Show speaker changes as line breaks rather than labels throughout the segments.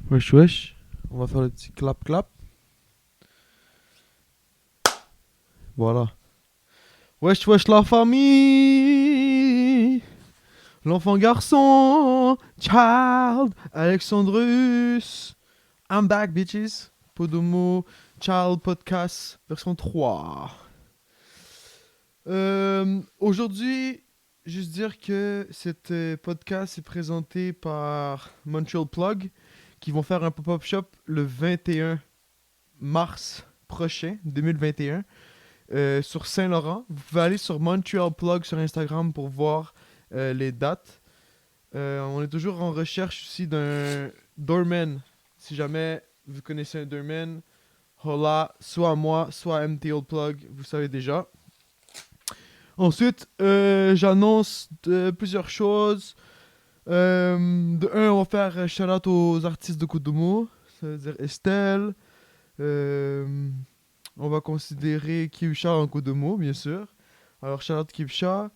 Wesh wesh, on va faire le petit clap clap. Voilà. Wesh wesh la famille, l'enfant garçon, child, Alexandrus. I'm back bitches. Podomo, child podcast version 3. Aujourd'hui, juste dire que cet podcast est présenté par Montreal Plug qui vont faire un pop-up shop le 21 mars prochain, 2021, sur Saint-Laurent. Vous pouvez aller sur Montreal Plug sur Instagram pour voir les dates. On est toujours en recherche aussi d'un doorman. Si jamais vous connaissez un doorman, hola, soit à moi, soit à MTL Plug, vous savez déjà. Ensuite, j'annonce plusieurs choses. De un, on va faire shout-out aux artistes de Kodomo, ça veut dire Estelle. On va considérer Kibsha en Kodomo, bien sûr. Alors, shout-out Kibsha.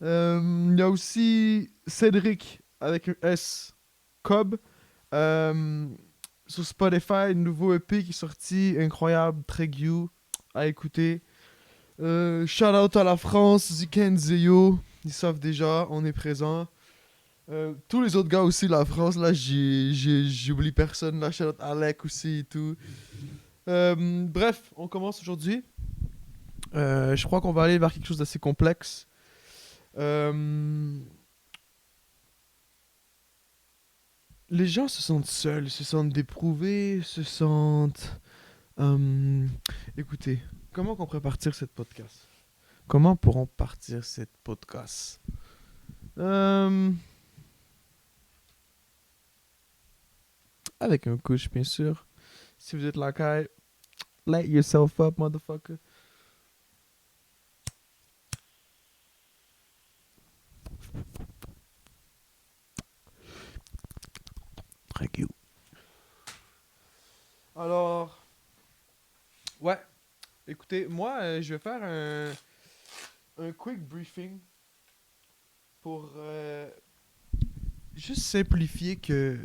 Il y a aussi Cédric avec un S, Cobb. Sur Spotify, un nouveau EP qui est sorti, incroyable, très gueux, à écouter. Shout out à la France, Ziken, Zeyo, ils savent déjà, on est présent. Tous les autres gars aussi, la France, là, j'oublie personne, là, shout out Alec aussi et tout. Bref, on commence aujourd'hui. Je crois qu'on va aller vers quelque chose d'assez complexe. Les gens se sentent seuls, se sentent déprouvés, se sentent... Écoutez, comment qu'on pourrait partir cette podcast? Comment pourront partir cette podcast? Avec un couche, bien sûr. Si vous êtes la caille, light yourself up, motherfucker. Thank you. Alors, ouais. Écoutez, moi, je vais faire un quick briefing pour juste simplifier que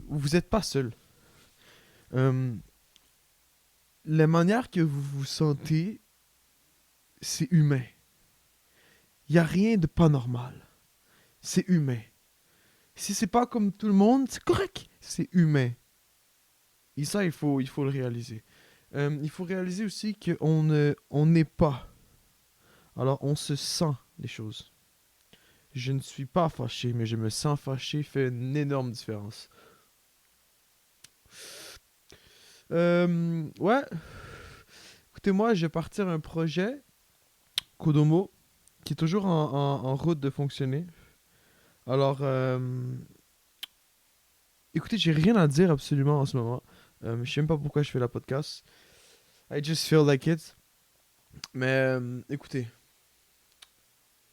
vous n'êtes pas seul. La manière que vous vous sentez, c'est humain. Il n'y a rien de pas normal. C'est humain. Si c'est pas comme tout le monde, c'est correct. C'est humain. Et ça, il faut le réaliser. Il faut réaliser aussi on n'est pas. Alors, on se sent les choses. Je ne suis pas fâché, mais je me sens fâché fait une énorme différence. Ouais. Écoutez, moi, je vais partir un projet, Kodomo, qui est toujours en route de fonctionner. Alors, écoutez, j'ai rien à dire absolument en ce moment. Je sais même pas pourquoi je fais la podcast. I just feel like it. Mais écoutez.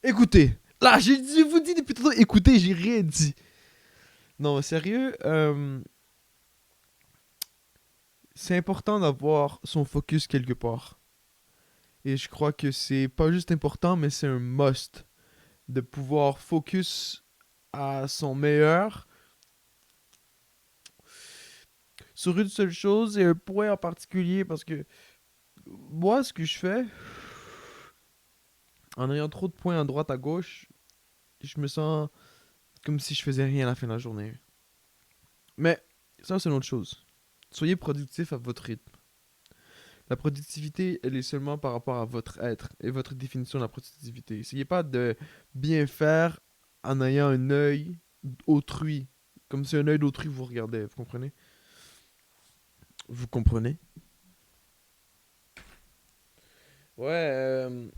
Écoutez. Là, je vous dis depuis tantôt, écoutez, j'ai rien dit. Non, sérieux. C'est important d'avoir son focus quelque part. Et je crois que c'est pas juste important, mais c'est un must. De pouvoir focus à son meilleur sur une seule chose et un point en particulier. Parce que moi, ce que je fais, en ayant trop de points à droite, à gauche, je me sens comme si je faisais rien à la fin de la journée. Mais ça, c'est une autre chose. Soyez productif à votre rythme. La productivité, elle est seulement par rapport à votre être et votre définition de la productivité. Essayez pas de bien faire en ayant un œil autrui. Comme si un œil d'autrui vous regardait, vous comprenez? Vous comprenez? Ouais,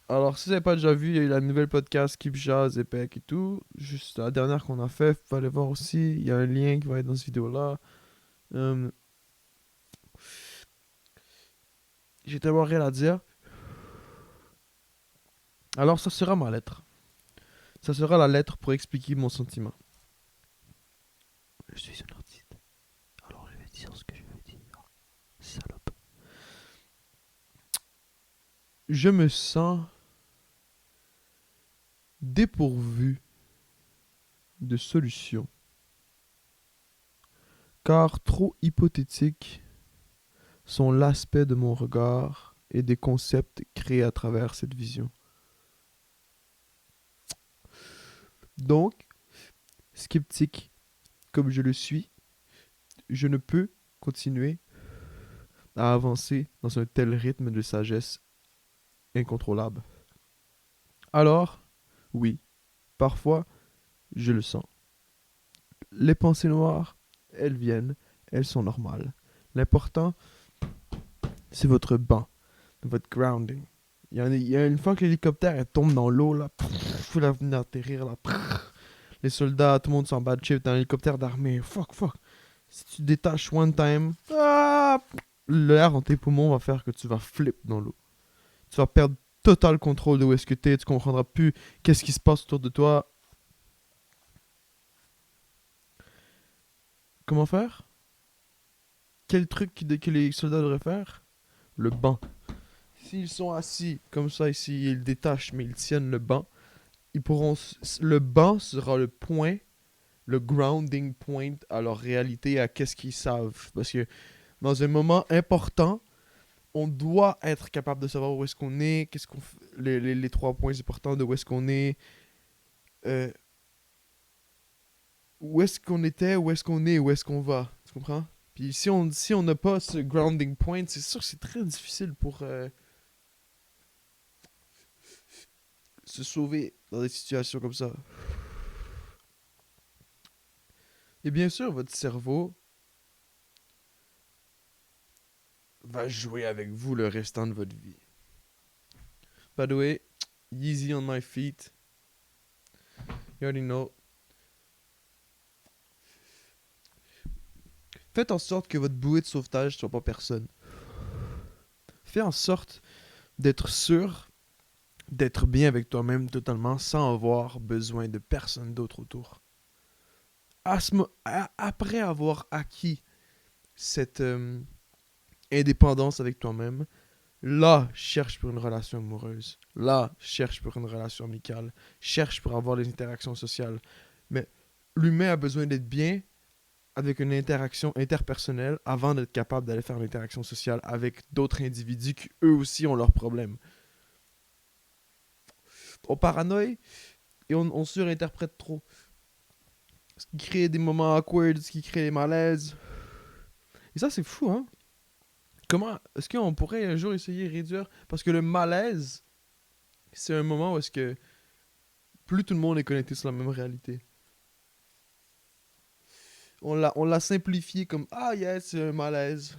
alors, si vous n'avez pas déjà vu, il y a eu la nouvelle podcast Keep Jazz, Epec et tout. Juste la dernière qu'on a fait, vous pouvez aller voir aussi. Il y a un lien qui va être dans cette vidéo-là. j'ai tellement rien à dire. Alors ça sera ma lettre. Ça sera la lettre pour expliquer mon sentiment. Je suis un artiste. Alors je vais dire ce que je veux dire. Salope. Je me sens dépourvu de solutions, car trop hypothétiques sont l'aspect de mon regard et des concepts créés à travers cette vision. Donc, sceptique comme je le suis, je ne peux continuer à avancer dans un tel rythme de sagesse incontrôlable. Alors, oui, parfois, je le sens. Les pensées noires, elles viennent, elles sont normales. L'important, c'est votre banc, votre grounding. Il y a une fois que l'hélicoptère elle tombe dans l'eau, là, faut la venir atterrir, là. Les soldats, tout le monde s'en bat de chip dans l'hélicoptère d'armée. Fuck, fuck. Si tu détaches one time, l'air dans tes poumons va faire que tu vas flip dans l'eau. Tu vas perdre total contrôle de où est-ce que t'es, tu comprendras plus qu'est-ce qui se passe autour de toi. Comment faire? Quel truc que les soldats devraient faire? Le banc. S'ils sont assis comme ça ici, ils détachent mais ils tiennent le banc, ils pourront le banc sera le point, le grounding point à leur réalité, à qu'est-ce qu'ils savent, parce que dans un moment important, on doit être capable de savoir où est-ce qu'on est, qu'est-ce qu'on les 3 points importants de où est-ce qu'on est, euh, où est-ce qu'on était, où est-ce qu'on est, où est-ce qu'on va, tu comprends? Puis si on n'a pas ce grounding point, c'est sûr que c'est très difficile pour se sauver dans des situations comme ça. Et bien sûr, votre cerveau va jouer avec vous le restant de votre vie. By the way, easy on my feet. You already know. Faites en sorte que votre bouée de sauvetage soit pas personne. Fais en sorte d'être sûr, d'être bien avec toi-même totalement sans avoir besoin de personne d'autre autour. Après avoir acquis cette indépendance avec toi-même, là, cherche pour une relation amoureuse. Là, cherche pour une relation amicale. Cherche pour avoir des interactions sociales. Mais l'humain a besoin d'être bien avec une interaction interpersonnelle avant d'être capable d'aller faire une interaction sociale avec d'autres individus qui eux aussi ont leurs problèmes. On paranoïe et on surinterprète trop. Ce qui crée des moments awkward, ce qui crée des malaises. Et ça, c'est fou, hein? Comment est-ce qu'on pourrait un jour essayer de réduire? Parce que le malaise, c'est un moment où est-ce que plus tout le monde est connecté sur la même réalité. On l'a simplifié comme ah yes, c'est un malaise.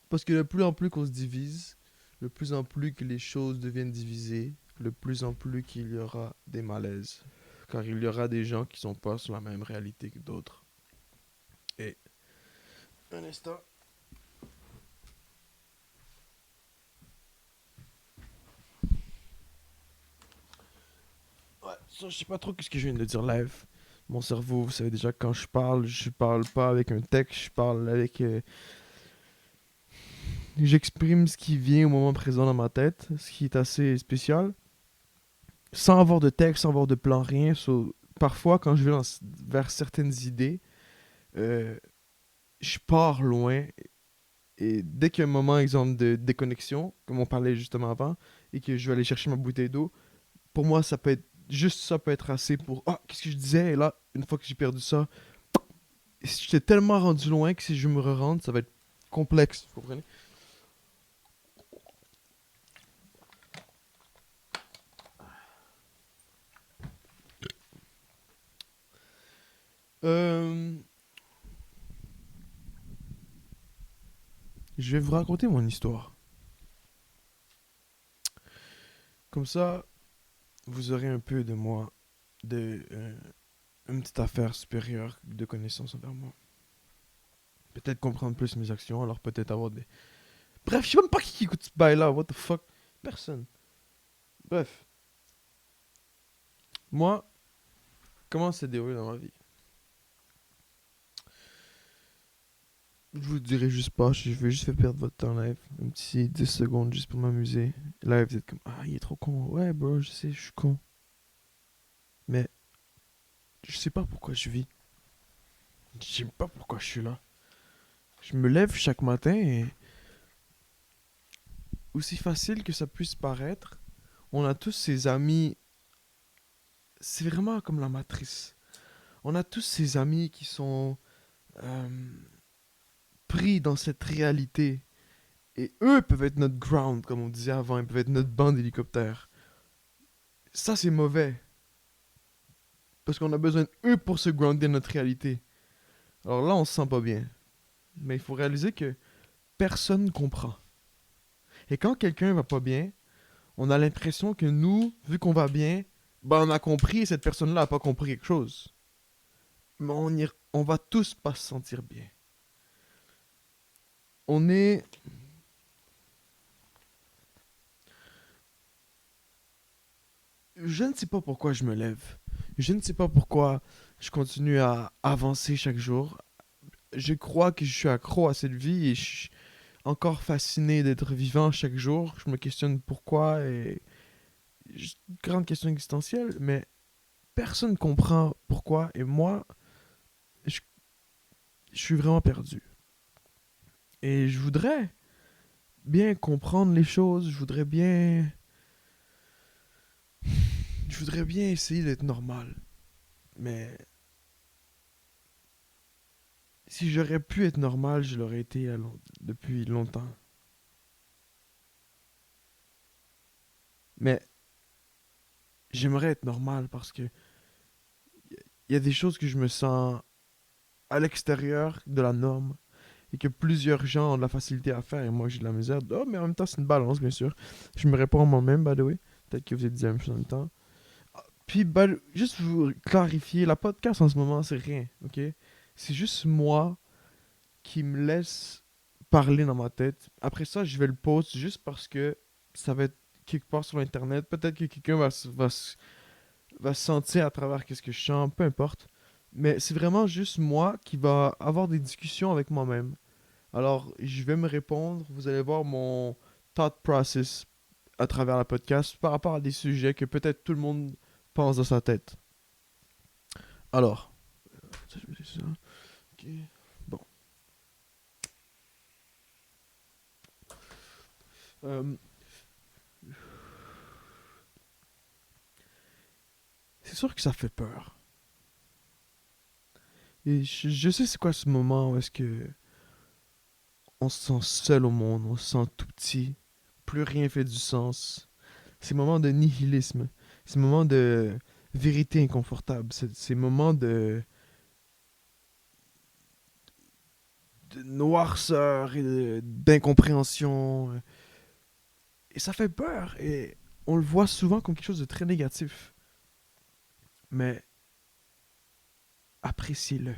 Parce que de plus en plus qu'on se divise, de plus en plus que les choses deviennent divisées, de plus en plus qu'il y aura des malaises. Car il y aura des gens qui sont pas sur la même réalité que d'autres. Et un instant. Ouais, ça, je sais pas trop ce que je viens de dire live. Mon cerveau, vous savez déjà, quand je parle pas avec un texte, je parle avec. J'exprime ce qui vient au moment présent dans ma tête, ce qui est assez spécial. Sans avoir de texte, sans avoir de plan, rien. Parfois, quand je vais vers certaines idées, euh, je pars loin. Et dès qu'il y a un moment, exemple, de déconnexion, comme on parlait justement avant, et que je vais aller chercher ma bouteille d'eau, pour moi, ça peut être. Juste ça peut être assez pour. Ah, qu'est-ce que je disais? Et là, une fois que j'ai perdu ça, j'étais tellement rendu loin que si je me re-rendre, ça va être complexe. Vous comprenez? Euh, je vais vous raconter mon histoire. Comme ça, vous aurez un peu de moi, de une petite affaire supérieure de connaissances envers moi. peut-être comprendre plus mes actions, alors peut-être avoir des... Bref, je sais même pas qui écoute ce bail-là, what the fuck. Personne. Bref, moi, comment ça s'est déroulé dans ma vie? Je vous dirai juste pas, je vais juste faire perdre votre temps live. Un petit 10 secondes juste pour m'amuser. Là, vous êtes comme, ah, il est trop con. Ouais, bro, je sais, je suis con. Mais je sais pas pourquoi je vis. Je sais pas pourquoi je suis là. Je me lève chaque matin et aussi facile que ça puisse paraître, on a tous ces amis. C'est vraiment comme la matrice. On a tous ces amis qui sont euh, pris dans cette réalité. Et eux peuvent être notre ground, comme on disait avant. Ils peuvent être notre bande d'hélicoptères. Ça, c'est mauvais. Parce qu'on a besoin d'eux pour se grounder notre réalité. Alors là, on se sent pas bien. Mais il faut réaliser que personne comprend. Et quand quelqu'un va pas bien, on a l'impression que nous, vu qu'on va bien, ben on a compris et cette personne-là a pas compris quelque chose. Mais on va tous pas se sentir bien. On est... Je ne sais pas pourquoi je me lève. Je ne sais pas pourquoi je continue à avancer chaque jour. Je crois que je suis accro à cette vie et je suis encore fasciné d'être vivant chaque jour. Je me questionne pourquoi et... Grande question existentielle, mais personne comprend pourquoi et moi, je, je suis vraiment perdu. Et je voudrais bien comprendre les choses, je voudrais bien essayer d'être normal. Mais si j'aurais pu être normal, je l'aurais été depuis longtemps. Mais j'aimerais être normal parce que il y a des choses que je me sens à l'extérieur de la norme et que plusieurs gens ont de la facilité à faire et moi j'ai de la misère. Oh, mais en même temps, c'est une balance, bien sûr. Je me réponds à moi-même, by the way. Peut-être que vous êtes dit la même chose en même temps. Puis, juste vous clarifier, la podcast en ce moment, c'est rien, ok? C'est juste moi qui me laisse parler dans ma tête. Après ça, je vais le post juste parce que ça va être quelque part sur Internet. Peut-être que quelqu'un va se sentir à travers qu'est-ce que je chante, peu importe. Mais c'est vraiment juste moi qui va avoir des discussions avec moi-même. Alors, je vais me répondre. Vous allez voir mon thought process à travers la podcast par rapport à des sujets que peut-être tout le monde pense dans sa tête. Alors, ça, je me dis ça. Ok. Bon. Euh, c'est sûr que ça fait peur. Et je sais c'est quoi ce moment où est-ce que on se sent seul au monde, on se sent tout petit, plus rien fait du sens. Ces moments de nihilisme, ces moments de vérité inconfortable, ces moments de noirceur et d'incompréhension. Et ça fait peur et on le voit souvent comme quelque chose de très négatif. Mais appréciez-le.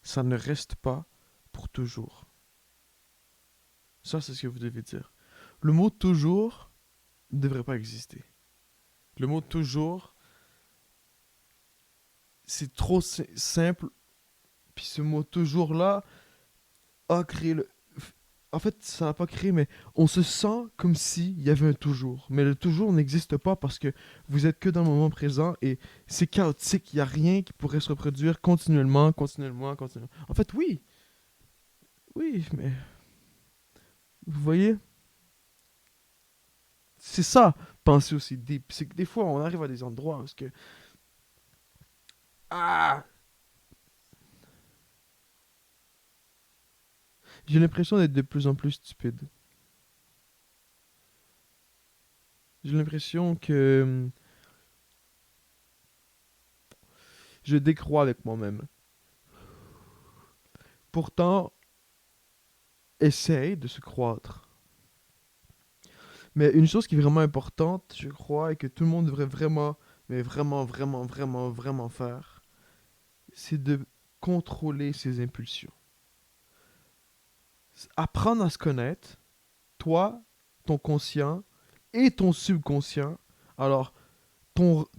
Ça ne reste pas pour toujours. Ça, c'est ce que vous devez dire. Le mot toujours ne devrait pas exister. Le mot toujours, c'est trop simple. Puis ce mot toujours là a créé le. En fait, ça n'a pas créé, mais on se sent comme s'il y avait un toujours. Mais le toujours n'existe pas parce que vous êtes que dans le moment présent et c'est chaotique. Il n'y a rien qui pourrait se reproduire continuellement, continuellement, continuellement. En fait, oui. Oui, mais vous voyez, c'est ça, penser aussi deep. C'est que des fois, on arrive à des endroits où que... Ah! J'ai l'impression d'être de plus en plus stupide. J'ai l'impression que je décrois avec moi-même. Pourtant, essaye de se croître. Mais une chose qui est vraiment importante, je crois, et que tout le monde devrait vraiment, mais vraiment, vraiment faire, c'est de contrôler ses impulsions. apprendre à se connaître, toi, ton conscient et ton subconscient. Alors,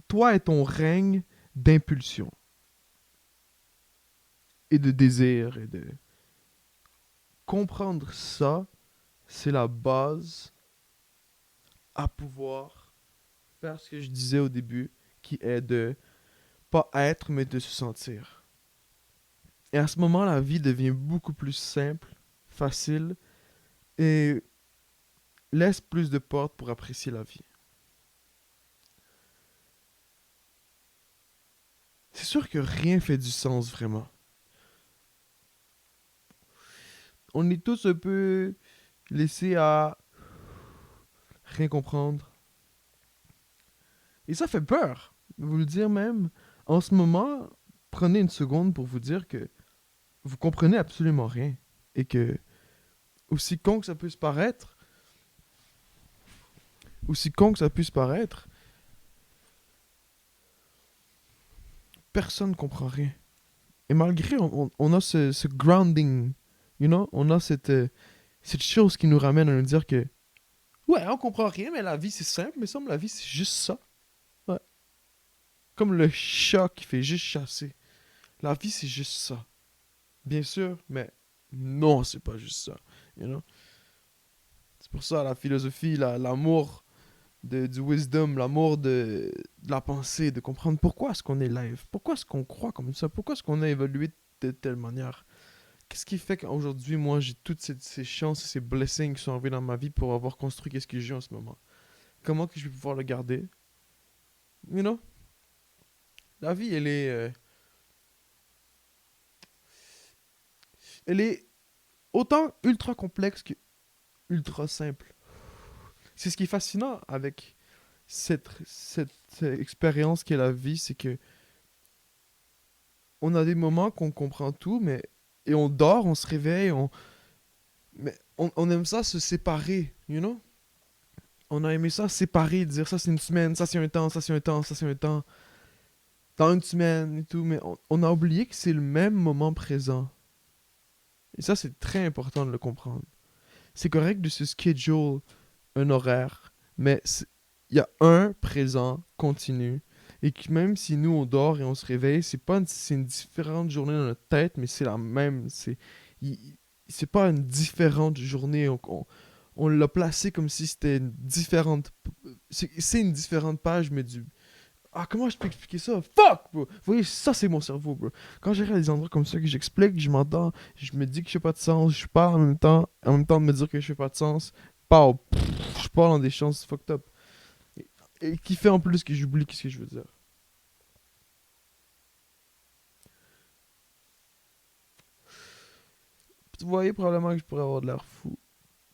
toi et ton règne d'impulsion et de désir et de comprendre ça, c'est la base à pouvoir faire ce que je disais au début, qui est de pas être, mais de se sentir. Et à ce moment, la vie devient beaucoup plus simple, facile et laisse plus de portes pour apprécier la vie. C'est sûr que rien fait du sens vraiment. On est tous un peu laissés à rien comprendre. Et ça fait peur. Vous le dire même. En ce moment, prenez une seconde pour vous dire que vous comprenez absolument rien. Et que, aussi con que ça puisse paraître, aussi con que ça puisse paraître, personne ne comprend rien. Et malgré, on a ce grounding, you know, on a cette chose qui nous ramène à nous dire que, ouais, on comprend rien, mais la vie c'est simple, mais semble la vie c'est juste ça. Ouais. Comme le chat qui fait juste chasser. La vie c'est juste ça. Bien sûr, mais non, c'est pas juste ça. You know? C'est pour ça la philosophie, l'amour du wisdom, l'amour de la pensée, de comprendre pourquoi est-ce qu'on est live, pourquoi est-ce qu'on croit comme ça, pourquoi est-ce qu'on a évolué de telle manière. Qu'est-ce qui fait qu'aujourd'hui, moi, j'ai toutes ces chances, ces blessings qui sont arrivés dans ma vie pour avoir construit qu'est-ce que j'ai en ce moment. Comment que je vais pouvoir le garder? You know? La vie, elle est autant ultra complexe que ultra simple. C'est ce qui est fascinant avec cette expérience qu'est la vie, c'est que on a des moments qu'on comprend tout, mais et on dort, on se réveille, mais on aime ça se séparer, you know? On a aimé ça séparer, dire ça c'est une semaine, ça c'est un temps, ça c'est un temps, ça c'est un temps, dans une semaine et tout, mais on a oublié que c'est le même moment présent. Et ça c'est très important de le comprendre. C'est correct de se schedule un horaire, mais il y a un présent continu. Et que même si nous on dort et on se réveille, c'est une différente journée dans notre tête, mais c'est la même. C'est pas une différente journée. On l'a placé comme si c'était une différente. C'est une différente page, mais du. Ah, comment je peux expliquer ça? Fuck, bro! Vous voyez, ça c'est mon cerveau, bro. Quand j'arrive à des endroits comme ça, que j'explique, je m'entends, je me dis que je fais pas de sens, je parle en même temps de me dire que je fais pas de sens. Pow, je parle dans des chances fucked up. Et qui fait en plus que j'oublie ce que je veux dire. Vous voyez probablement que je pourrais avoir de l'air fou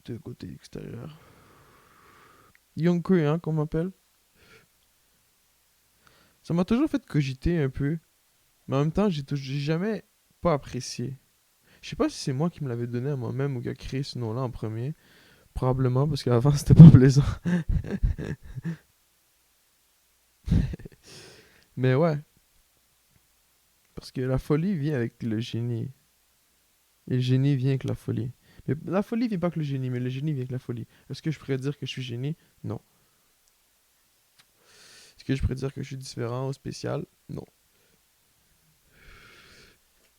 de côté extérieur. Young Kui, hein, qu'on m'appelle. Ça m'a toujours fait cogiter un peu. Mais en même temps, j'ai jamais pas apprécié. Je sais pas si c'est moi qui me l'avais donné à moi-même ou qui a créé ce nom-là en premier. Probablement, parce qu'avant c'était pas plaisant. Mais ouais, parce que la folie vient avec le génie. Et le génie vient avec la folie. Mais la folie vient pas avec le génie, mais le génie vient avec la folie. Est-ce que je pourrais dire que je suis génie? Non. Est-ce que je pourrais dire que je suis différent ou spécial? Non.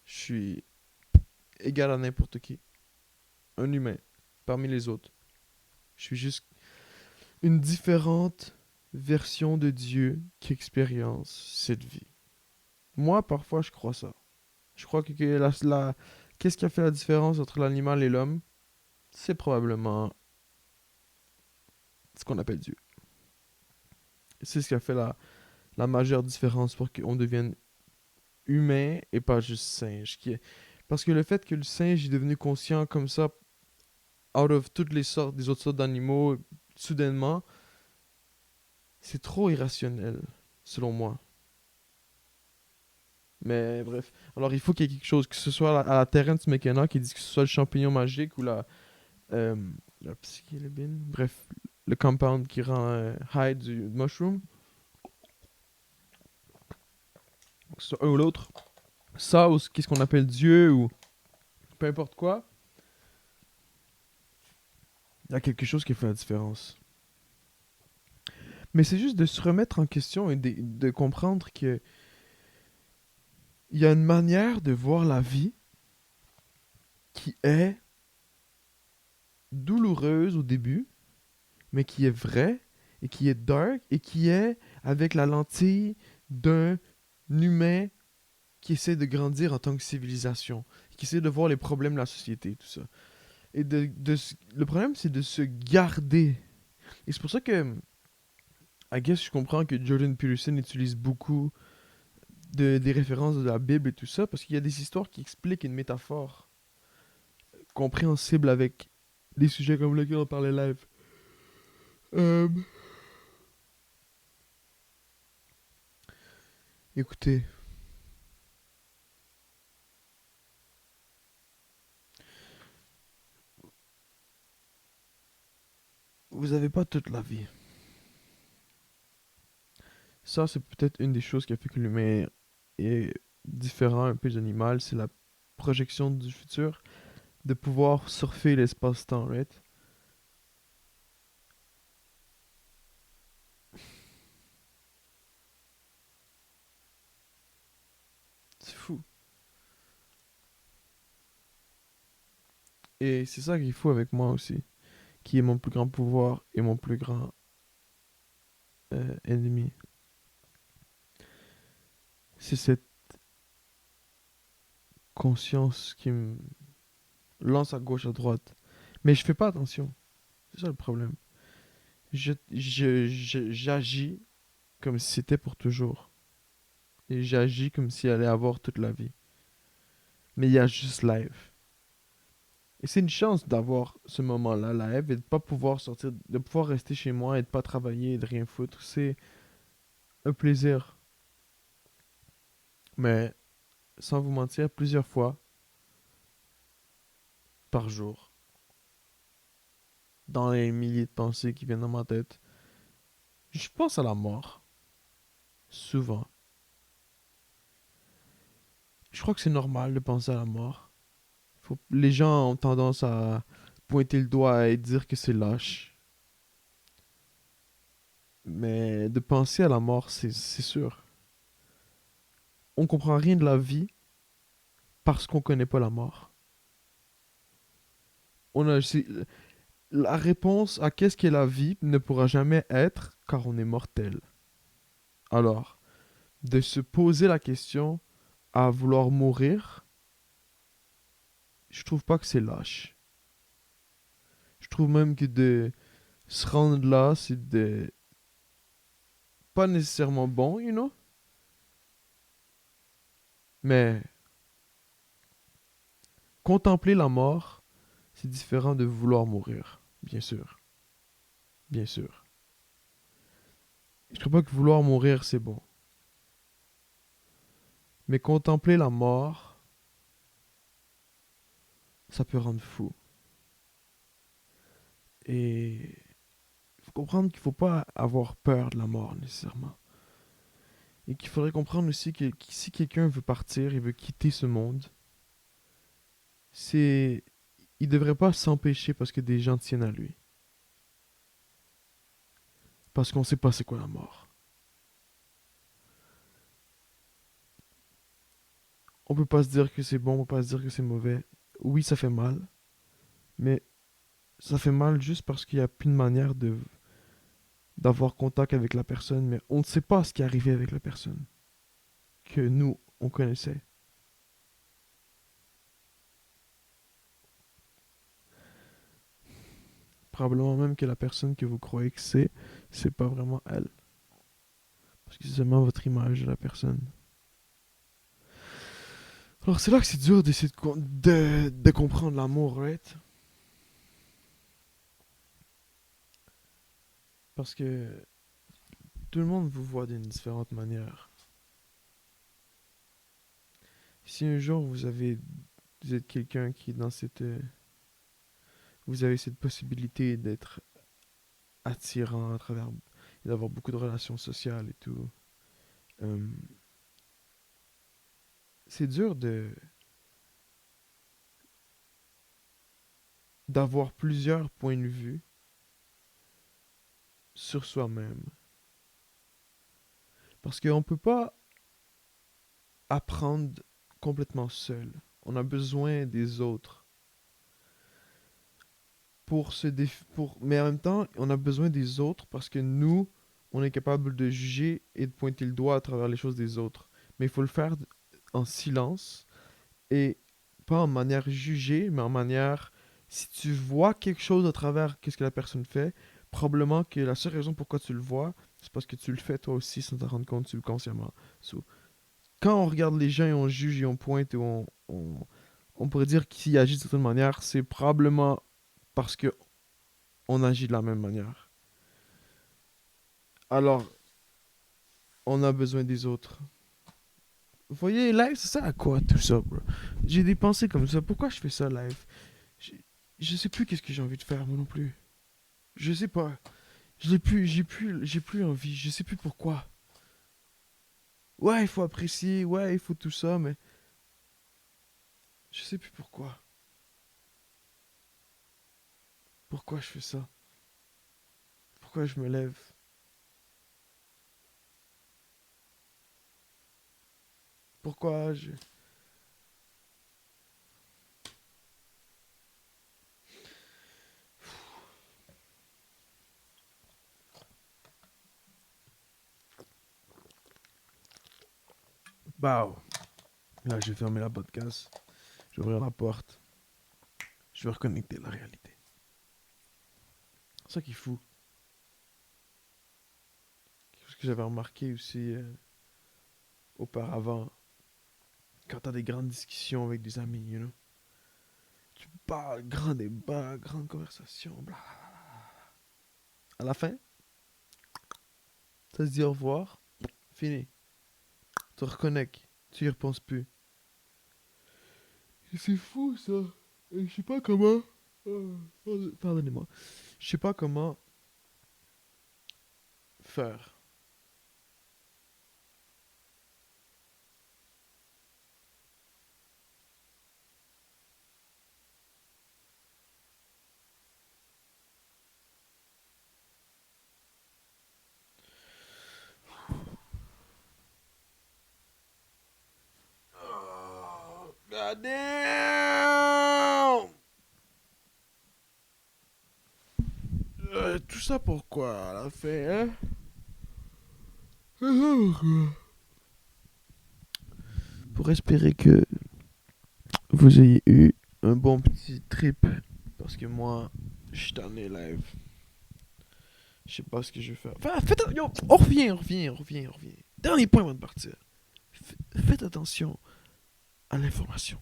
Je suis égal à n'importe qui. Un humain, parmi les autres. Je suis juste une différente version de Dieu qui expérience cette vie. Moi, parfois, je crois ça. Je crois que qu'est-ce qui a fait la différence entre l'animal et l'homme? C'est probablement ce qu'on appelle Dieu. C'est ce qui a fait la majeure différence pour qu'on devienne humain et pas juste singe. Parce que le fait que le singe est devenu conscient comme ça, out of toutes les sortes, des autres sortes d'animaux, soudainement, c'est trop irrationnel, selon moi. Mais bref. Alors il faut qu'il y ait quelque chose, que ce soit à la Terrence McKenna qui dit que ce soit le champignon magique ou euh, la psilocybine. Bref, le compound qui rend high du mushroom. Que ce soit un ou l'autre. Ça ou qu'est-ce qu'on appelle Dieu ou peu importe quoi. Il y a quelque chose qui fait la différence. Mais c'est juste de se remettre en question et de comprendre que il y a une manière de voir la vie qui est douloureuse au début, mais qui est vraie et qui est dark et qui est avec la lentille d'un humain qui essaie de grandir en tant que civilisation, qui essaie de voir les problèmes de la société, tout ça. Et le problème, c'est de se garder. Et c'est pour ça que, I guess, je comprends que Jordan Peterson utilise beaucoup des références de la Bible et tout ça, parce qu'il y a des histoires qui expliquent une métaphore compréhensible avec des sujets comme lesquels on parlait live. Euh, Écoutez, vous avez pas toute la vie. Ça, c'est peut-être une des choses qui a fait que l'humain est différent un peu des animaux, c'est la projection du futur, de pouvoir surfer l'espace-temps, right? C'est fou. Et c'est ça qui est fou avec moi aussi, qui est mon plus grand pouvoir et mon plus grand ennemi. C'est cette conscience qui me lance à gauche, à droite. Mais je fais pas attention. C'est ça le problème. J'agis comme si c'était pour toujours. Et j'agis comme si elle allait avoir toute la vie. Mais il y a juste live. Et c'est une chance d'avoir ce moment-là live et de pas pouvoir sortir, de pouvoir rester chez moi et de pas travailler et de rien foutre. C'est un plaisir. Mais sans vous mentir, plusieurs fois par jour, dans les milliers de pensées qui viennent dans ma tête, je pense à la mort. Souvent. Je crois que c'est normal de penser à la mort. Les gens ont tendance à pointer le doigt et dire que c'est lâche. Mais de penser à la mort, c'est sûr. On comprend rien de la vie parce qu'on connaît pas la mort. On a, la réponse à qu'est-ce qu'est la vie ne pourra jamais être car on est mortel. Alors, de se poser la question à vouloir mourir, je trouve pas que c'est lâche. Je trouve même que de se rendre là, c'est de pas nécessairement bon, you know, mais contempler la mort, c'est différent de vouloir mourir, bien sûr, bien sûr. Je trouve pas que vouloir mourir c'est bon, mais contempler la mort, ça peut rendre fou. Et il faut comprendre qu'il faut pas avoir peur de la mort nécessairement. Et qu'il faudrait comprendre aussi que si quelqu'un veut partir, il veut quitter ce monde, c'est il devrait pas s'empêcher parce que des gens tiennent à lui. Parce qu'on sait pas c'est quoi la mort. On peut pas se dire que c'est bon, on peut pas se dire que c'est mauvais. Oui, ça fait mal, mais ça fait mal juste parce qu'il y a plus de manière de d'avoir contact avec la personne, mais on ne sait pas ce qui est arrivé avec la personne que nous on connaissait. Probablement même que la personne que vous croyez que c'est pas vraiment elle. Parce que c'est seulement votre image de la personne. Alors c'est là que c'est dur d'essayer de comprendre l'amour, right? Parce que tout le monde vous voit d'une différente manière. Si un jour vous êtes quelqu'un qui est dans cette, vous avez cette possibilité d'être attirant à travers, et d'avoir beaucoup de relations sociales et tout, euh, c'est dur d'avoir plusieurs points de vue sur soi-même. Parce qu'on peut pas apprendre complètement seul. On a besoin des autres. Mais en même temps, on a besoin des autres parce que nous, on est capable de juger et de pointer le doigt à travers les choses des autres. Mais il faut le faire en silence et pas en manière jugée, mais en manière, si tu vois quelque chose à travers qu'est-ce que la personne fait, probablement que la seule raison pourquoi tu le vois, c'est parce que tu le fais toi aussi sans t'en rendre compte subconsciemment. So, quand on regarde les gens et on juge et on pointe et on pourrait dire qu'ils agissent de certaine manière, c'est probablement parce que on agit de la même manière. Alors, on a besoin des autres. Vous voyez, live, ça sert à quoi tout ça, bro? J'ai des pensées comme ça. Pourquoi je fais ça live? Je, je sais plus qu'est-ce que j'ai envie de faire, moi non plus. Je sais pas. J'ai plus envie. Je sais plus pourquoi. Ouais, il faut apprécier. Ouais, il faut tout ça, mais je sais plus pourquoi. Pourquoi je fais ça? Pourquoi je me lève? Pourquoi je... Bah, là, je vais fermer la podcast. Je vais ouvrir la porte. Je vais reconnecter la réalité. C'est ça qui est fou. Quelque chose que j'avais remarqué aussi auparavant. Quand t'as des grandes discussions avec des amis, you know. Tu parles, grand débat, grande conversation, bla. À la fin, ça se dit au revoir, fini. Tu te reconnectes, tu y repenses plus. Et c'est fou ça. Et je sais pas comment. Pardonnez-moi. Je sais pas comment faire. Oh, God damn! Tout ça pourquoi à la fin, hein? Tout ça pourquoi? Pour espérer que vous ayez eu un bon petit trip. Parce que moi, je suis tanné live. Je sais pas ce que je vais faire. Enfin, faites yo, on revient. Dernier point avant de partir. Faites attention à l'information.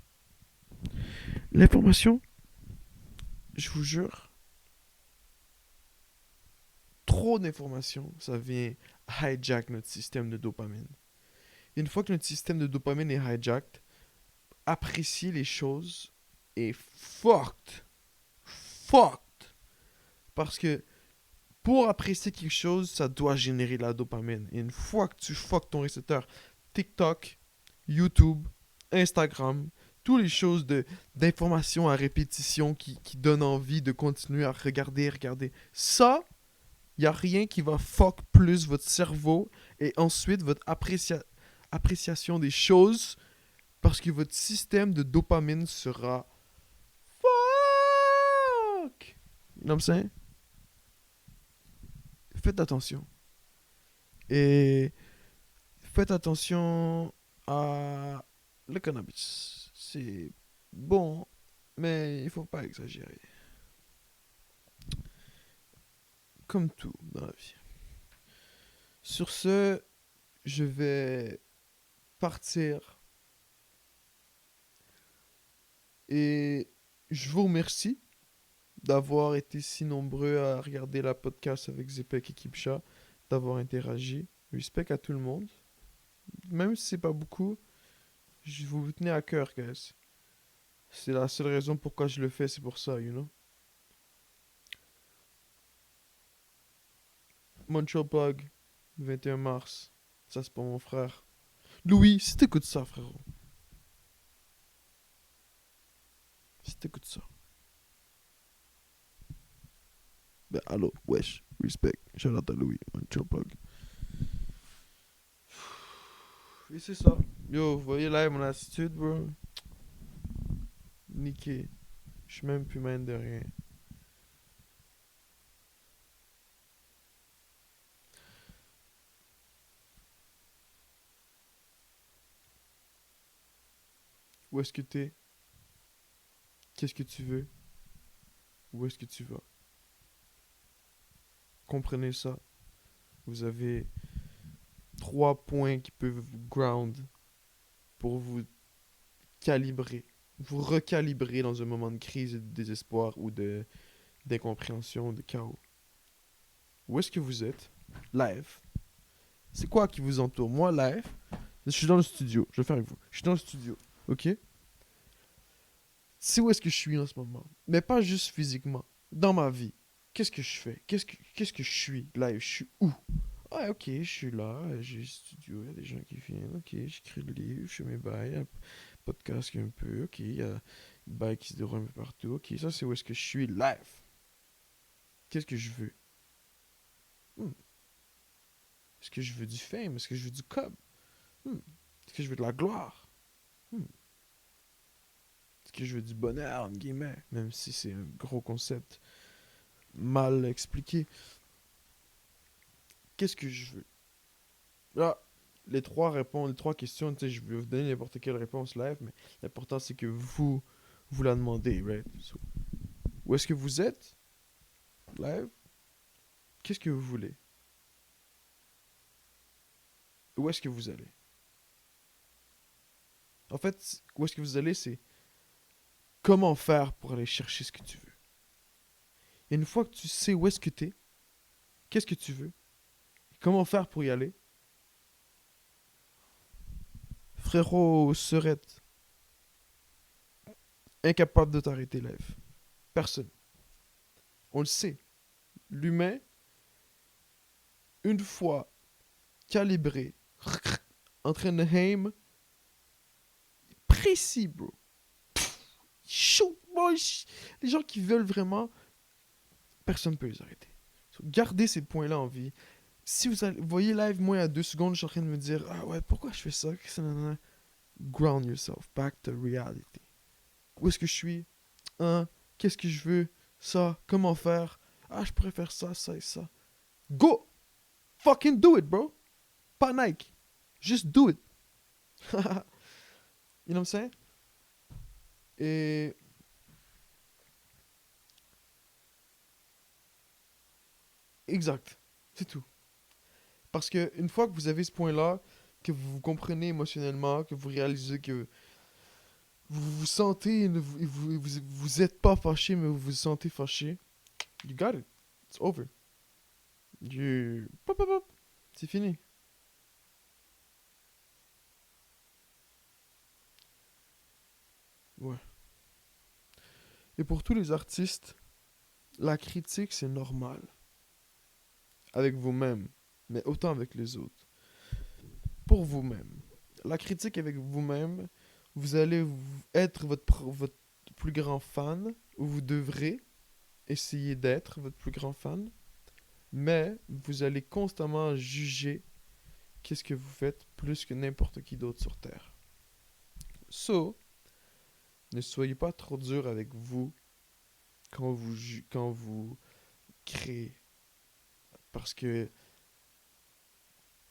L'information, je vous jure, trop d'informations, ça vient hijack notre système de dopamine. Et une fois que notre système de dopamine est hijacked, apprécier les choses est fucked. Fucked. Parce que pour apprécier quelque chose, ça doit générer de la dopamine. Et une fois que tu fuck ton récepteur, TikTok, YouTube, Instagram, toutes les choses d'information à répétition qui donnent envie de continuer à regarder. Ça, il n'y a rien qui va fuck plus votre cerveau et ensuite votre appréciation des choses parce que votre système de dopamine sera fuck. You know what I'm saying? Faites attention. Et faites attention à le cannabis. C'est bon, mais il faut pas exagérer. Comme tout dans la vie. Sur ce, je vais partir. Et je vous remercie d'avoir été si nombreux à regarder la podcast avec Zepek et Kipcha, d'avoir interagi. Respect à tout le monde. Même si c'est pas beaucoup, je vous tenez à cœur, guys. C'est la seule raison pourquoi je le fais, c'est pour ça, you know. Montreal Plug, 21 mars. Ça, c'est pour mon frère. Louis, si t'écoutes ça, frérot. Si t'écoutes ça. Ben, allô, wesh, respect. Shout out à Louis, Montreal Plug. Et c'est ça. Yo, vous voyez là mon attitude, bro? Niqué. Je suis même plus man de rien. Où est-ce que t'es? Qu'est-ce que tu veux? Où est-ce que tu vas? Comprenez ça. Vous avez 3 points qui peuvent vous ground pour vous calibrer, vous recalibrer dans un moment de crise, de désespoir ou de d'incompréhension, de chaos. Où est-ce que vous êtes? Live. C'est quoi qui vous entoure? Moi, live, je suis dans le studio. Je vais faire avec vous. Je suis dans le studio. Ok? C'est où est-ce que je suis en ce moment. Mais pas juste physiquement. Dans ma vie. Qu'est-ce que je fais? Qu'est-ce que je suis live? Je suis où? Ah, ok, je suis là, j'ai le studio, il y a des gens qui viennent, ok, j'écris le livre, je fais mes bails, un podcast un peu, ok, il y a des bails qui se déroulent un peu partout, ok, ça c'est où est-ce que je suis live. Qu'est-ce que je veux? Hmm. Est-ce que je veux du fame? Est-ce que je veux du cob? Hmm. Est-ce que je veux de la gloire? Hmm. Est-ce que je veux du bonheur, entre guillemets? Même si c'est un gros concept mal expliqué. Qu'est-ce que je veux? Là, les trois questions, tu sais, je vais vous donner n'importe quelle réponse live, mais l'important c'est que vous la demandez, right? So, où est-ce que vous êtes? Live? Qu'est-ce que vous voulez? Où est-ce que vous allez? En fait, où est-ce que vous allez, c'est comment faire pour aller chercher ce que tu veux. Et une fois que tu sais où est-ce que t'es, qu'est-ce que tu veux, comment faire pour y aller, frérot serette, incapable de t'arrêter live. Personne. On le sait. L'humain, une fois calibré, en train de aim, précis, bro. Chaud, boy. Les gens qui veulent vraiment, personne ne peut les arrêter. So, gardez ces points-là en vie. Si vous voyez live, moi, à 2 secondes, je suis en train de me dire, ah ouais, pourquoi je fais ça? Ground yourself, back to reality. Où est-ce que je suis? Hein? Qu'est-ce que je veux? Ça, comment faire? Ah, je pourrais faire ça, ça et ça. Go! Fucking do it, bro! Pas Nike. Just do it. You know what I'm saying? Et exact. C'est tout. Parce que une fois que vous avez ce point-là, que vous vous comprenez émotionnellement, que vous réalisez que vous vous sentez, vous êtes pas fâché, mais vous vous sentez fâché, you got it. It's over. Pop, pop, pop. C'est fini. Ouais. Et pour tous les artistes, la critique, c'est normal. Avec vous-même, mais autant avec les autres. Pour vous-même. La critique avec vous-même, vous allez être votre plus grand fan, ou vous devrez essayer d'être votre plus grand fan, mais vous allez constamment juger qu'est-ce que vous faites plus que n'importe qui d'autre sur Terre. So, ne soyez pas trop dur avec vous quand vous créez. Parce que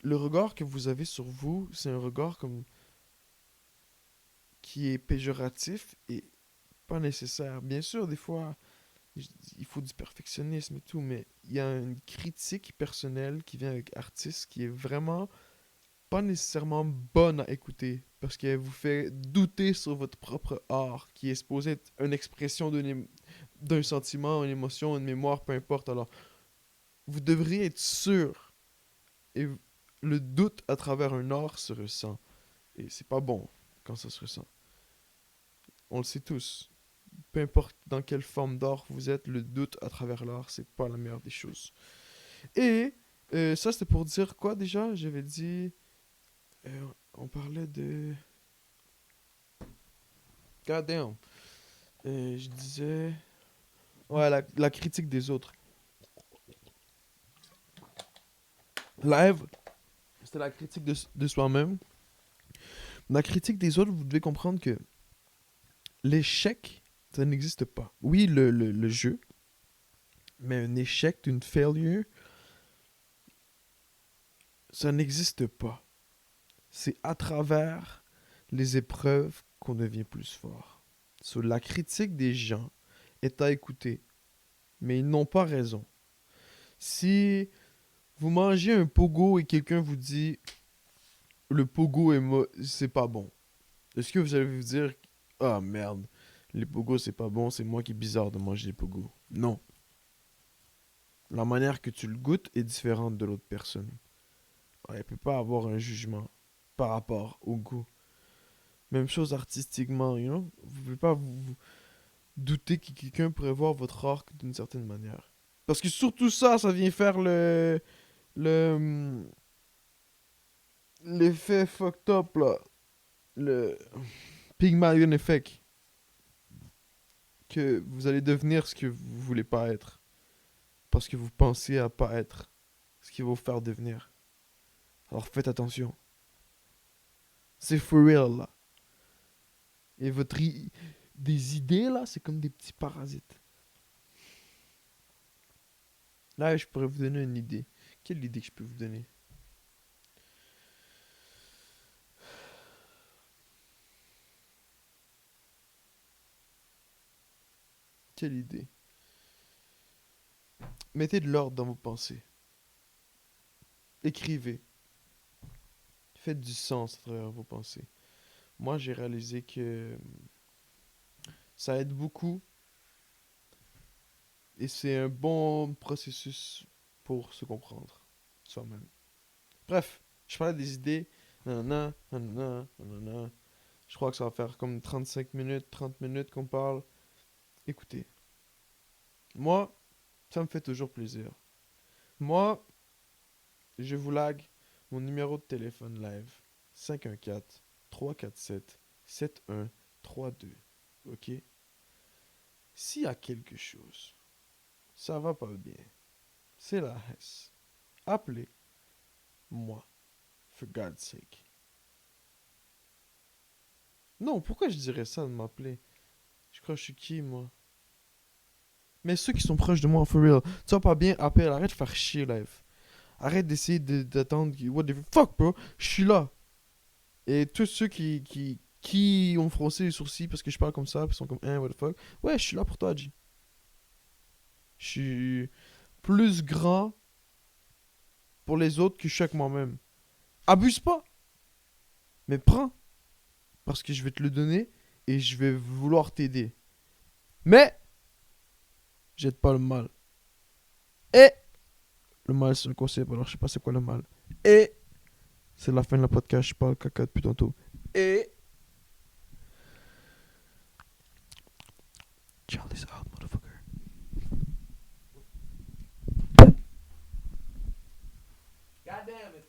le regard que vous avez sur vous, c'est un regard comme qui est péjoratif et pas nécessaire. Bien sûr, des fois, il faut du perfectionnisme et tout, mais il y a une critique personnelle qui vient avec artiste qui est vraiment pas nécessairement bonne à écouter parce qu'elle vous fait douter sur votre propre art qui est supposé être une expression d'un sentiment, une émotion, une mémoire, peu importe. Alors, vous devriez être sûr et le doute à travers un art se ressent et c'est pas bon quand ça se ressent. On le sait tous. Peu importe dans quelle forme d'art vous êtes, le doute à travers l'art, c'est pas la meilleure des choses. Et ça, c'était pour dire quoi déjà? J'avais dit. On parlait de. God damn. Je disais. Ouais, la critique des autres. Live, c'était la critique de soi-même. La critique des autres, vous devez comprendre que l'échec, ça n'existe pas. Oui, le jeu, mais un échec, une failure, ça n'existe pas. C'est à travers les épreuves qu'on devient plus fort. So, la critique des gens est à écouter, mais ils n'ont pas raison. Si vous mangez un pogo et quelqu'un vous dit le pogo c'est pas bon, est-ce que vous allez vous dire ah merde, les pogos c'est pas bon, c'est moi qui est bizarre de manger les pogos? Non. La manière que tu le goûtes est différente de l'autre personne. Elle peut pas avoir un jugement par rapport au goût. Même chose artistiquement, you know? Vous pouvez pas vous douter que quelqu'un pourrait voir votre art d'une certaine manière. Parce que surtout ça, ça vient faire le l'effet fucked up là. Le Pygmalion effect. Que vous allez devenir ce que vous voulez pas être. Parce que vous pensez à pas être ce qui va vous faire devenir. Alors faites attention. C'est for real là. Et des idées là, c'est comme des petits parasites. Là, je pourrais vous donner une idée. Quelle idée que je peux vous donner? Quelle idée? Mettez de l'ordre dans vos pensées. Écrivez. Faites du sens à travers vos pensées. Moi, j'ai réalisé que ça aide beaucoup et c'est un bon processus pour se comprendre soi-même. Bref, je parlais des idées. Nanana, nanana, nanana. Je crois que ça va faire comme 35 minutes, 30 minutes qu'on parle. Écoutez, moi, ça me fait toujours plaisir. Moi, je vous lag mon numéro de téléphone live. 514-347-7132. Ok? S'il y a quelque chose, ça va pas bien, c'est la Hesse. Appelez-moi, for God's sake. Non, pourquoi je dirais ça de m'appeler? Je crois que je suis qui, moi? Mais ceux qui sont proches de moi, for real, tu vas pas bien, appelle, arrête de faire chier live. Arrête d'essayer d'attendre, what the fuck, bro, je suis là. Et tous ceux qui ont froncé les sourcils parce que je parle comme ça, puis sont comme, hein, what the fuck. Ouais, je suis là pour toi, G. Je suis plus grand pour les autres que je suis avec moi-même. Abuse pas, mais prends. Parce que je vais te le donner et je vais vouloir t'aider. Mais, jette pas le mal. Et, le mal c'est un concept, alors je sais pas c'est quoi le mal. Et, c'est la fin de la podcast, je parle caca depuis tantôt. Et, Charlie's out, motherfucker. God damn it.